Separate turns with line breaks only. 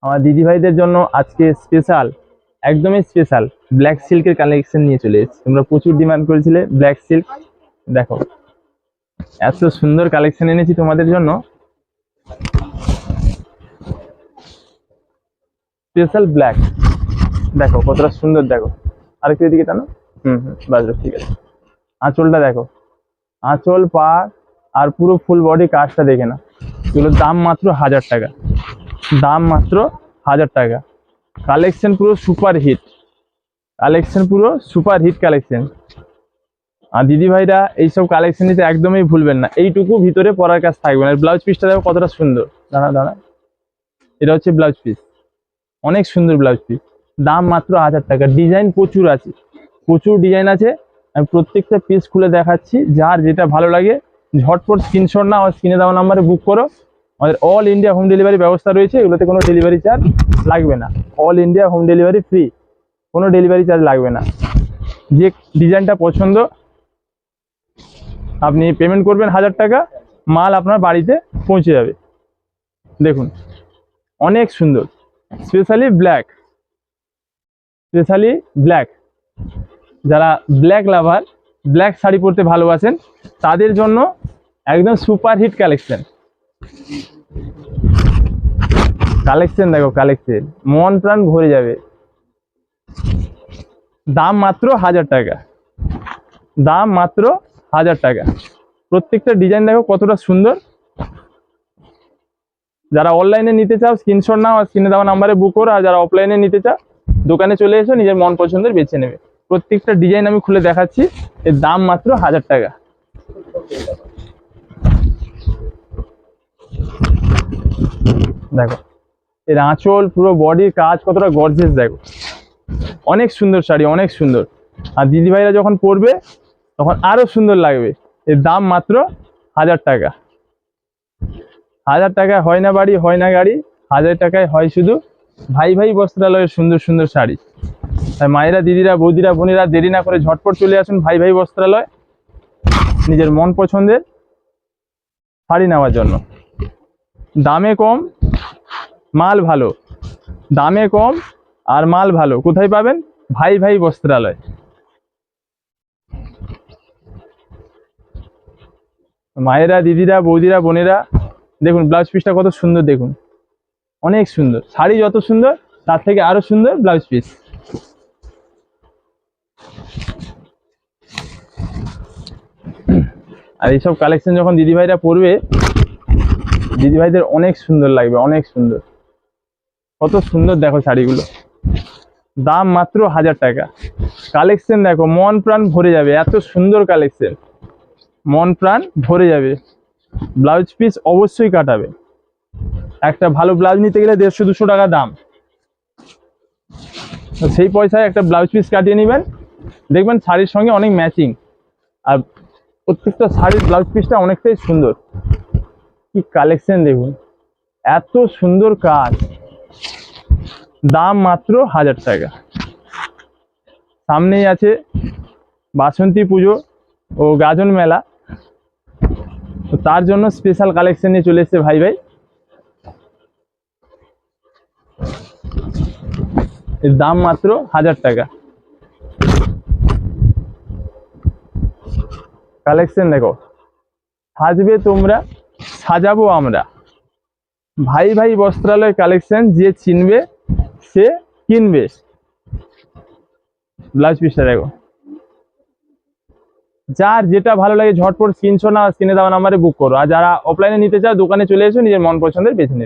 আমার দিদি ভাইদের জন্য আজকে স্পেশাল, একদমই স্পেশাল ব্ল্যাক সিল্কের কালেকশন নিয়ে চলে এসেছি। তোমরা প্রচুর ডিমান্ড করেছিলে ব্ল্যাক সিল্ক। দেখো এত সুন্দর কালেকশন এনেছি তোমাদের জন্য, স্পেশাল ব্ল্যাক। দেখো কতটা সুন্দর, দেখো আরেকটু এদিকে টানো। বাজলো, ঠিক আছে। আঁচলটা দেখো, আঁচল পা আর পুরো ফুল বডি কাজটা দেখে না। এগুলোর দাম মাত্র 1000 টাকা, দাম মাত্র 1000 টাকা। কালেকশন পুরো সুপার হিট, কালেকশন পুরো সুপার হিট কালেকশন। আর দিদি ভাইরা এইসব কালেকশন নিতে একদমই ভুলবেন না। এইটুকু ভিতরে পরার কাজ থাকবে না। ব্লাউজ পিসটা দেখো কতটা সুন্দর, দাঁড়া দাঁড়া, এটা হচ্ছে ব্লাউজ পিস, অনেক সুন্দর ব্লাউজ পিস। দাম মাত্র 1000 টাকা। ডিজাইন প্রচুর আছে, প্রচুর ডিজাইন আছে। আমি প্রত্যেকটা পিস খুলে দেখাচ্ছি, যার যেটা ভালো লাগে ঝটপট স্ক্রিনশট না, স্ক্রিনে দেওয়া নাম্বারে বুক করো। আমাদের অল ইন্ডিয়া হোম ডেলিভারি ব্যবস্থা রয়েছে, এগুলোতে কোনো ডেলিভারি চার্জ লাগবে না। All India home delivery free, কোনো ডেলিভারি চার্জ লাগবে না। যে ডিজাইনটা পছন্দ আপনি পেমেন্ট করবেন 1000 টাকা, মাল আপনার বাড়িতে পৌঁছে যাবে। দেখুন অনেক সুন্দর, স্পেশালি ব্ল্যাক, স্পেশালি ব্ল্যাক। যারা ব্ল্যাক লাভার, ব্ল্যাক শাড়ি পরতে ভালোবাসেন, তাদের জন্য একদম সুপার হিট কালেকশন। কালেকশন দেখো, কালেকশন মন প্রাণ ভরে যাবে। দাম মাত্র 1000 টাকা, দাম মাত্র 1000 টাকা। প্রত্যেকটা ডিজাইন দেখো কতটা সুন্দর। যারা অনলাইনে নিতে চাও স্ক্রিনশট নাও, স্ক্রিনে দেওয়া নাম্বারে বুক করো। আর যারা অফলাইনে নিতে চাও দোকানে চলে এসো, নিজের মন পছন্দের বেছে নেবে। প্রত্যেকটা ডিজাইন আমি খুলে দেখাচ্ছি, এর দাম মাত্র 1000 টাকা। দেখো এর আঁচল, পুরো বডির কাজ কতটা গর্জিয়াস দেখো। অনেক সুন্দর শাড়ি, অনেক সুন্দর। আর দিদি ভাইরা যখন পরবে তখন আরো সুন্দর লাগবে। এর দাম মাত্র 1000 টাকা। 1000 টাকায় হয় না বাড়ি, হয় না গাড়ি, 1000 টাকায় হয় শুধু ভাই ভাই বস্ত্রালয়ের সুন্দর সুন্দর শাড়ি। তাই মায়েরা, দিদিরা, বৌদিরা, বোনেরা দেরি না করে ঝটপট চলে আসুন ভাই ভাই বস্ত্রালয়, নিজের মন পছন্দের শাড়ি নেওয়ার জন্য। দামে কম, মাল ভালো, দামে কম আর মাল ভালো। কোথায় পাবেন? ভাই ভাই বস্ত্রালয়। মায়েরা, দিদিরা, বৌদিরা, বোনেরা দেখুন ব্লাউজ পিসটা কত সুন্দর, দেখুন অনেক সুন্দর। শাড়ি যত সুন্দর তার থেকে আরো সুন্দর ব্লাউজ পিস। আর এইসব কালেকশন যখন দিদি ভাইরা পরবে, দিদি ভাইদের অনেক সুন্দর লাগবে, অনেক সুন্দর। কত সুন্দর দেখো শাড়িগুলো, দাম মাত্র 1000 টাকা। কালেকশন দেখো, মন প্রাণ ভরে যাবে। এত সুন্দর কালেকশন, মন প্রাণ ভরে যাবে। ব্লাউজ পিস অবশ্যই কাটাবে। একটা ভালো ব্লাউজ নিতে গেলে 150-200 টাকা দাম। সেই পয়সায় একটা ব্লাউজ পিস কাটিয়ে নেবেন, দেখবেন শাড়ির সঙ্গে অনেক ম্যাচিং। আর প্রত্যেকটা শাড়ির ব্লাউজ পিসটা অনেকটাই সুন্দর। কি কালেকশন দেখুন, এত সুন্দর কাজ। দাম মাত্র 1000 টাকা। সামনেই আছে বাসন্তী পুজো ও গাজন মেলা, তো তার জন্য স্পেশাল কালেকশন নিয়ে চলে এসেছে ভাই ভাই। এর দাম মাত্র 1000 টাকা। কালেকশন দেখো, সাজবে তোমরা, সাজাবো আমরা। ভাই ভাই বস্ত্রালয় কালেকশন, যে চিনবে সে কিনবে। ব্লাউজ পিসটা দেখো, যার যেটা ভালো লাগে ঝটপট স্ক্রিনশট নাও, স্ক্রিনে দেওয়া নাম্বারে বুক করো। আর যারা অফলাইনে নিতে চাও দোকানে চলে এসো, নিজের মন পছন্দের বেছে নেবে।